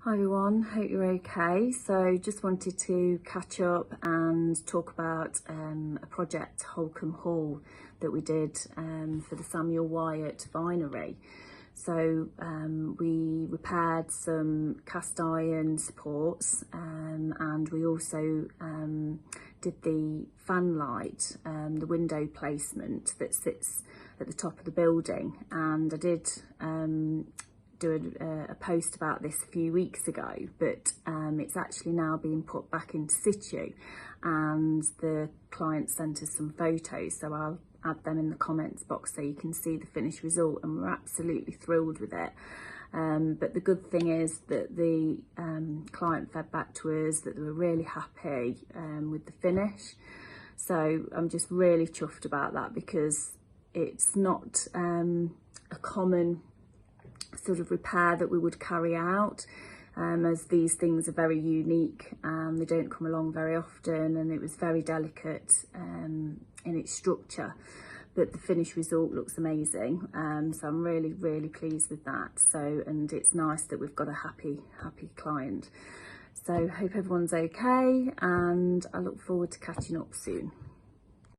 Hi everyone, hope you're okay. So just wanted to catch up and talk about a project, Holkham Hall, that we did for the Samuel Wyatt Vinery. So we repaired some cast iron supports and we also did the fanlight, the window placement that sits at the top of the building, and I did do a post about this a few weeks ago, but it's actually now being put back into situ, and the client sent us some photos, so I'll add them in the comments box so you can see the finished result, and we're absolutely thrilled with it. But the good thing is that the client fed back to us that they were really happy with the finish, so I'm just really chuffed about that, because it's not a common sort of repair that we would carry out, as these things are very unique and they don't come along very often, and it was very delicate in its structure, but the finished result looks amazing. So I'm really pleased with that. So, and it's nice that we've got a happy client. So hope everyone's okay, and I look forward to catching up soon.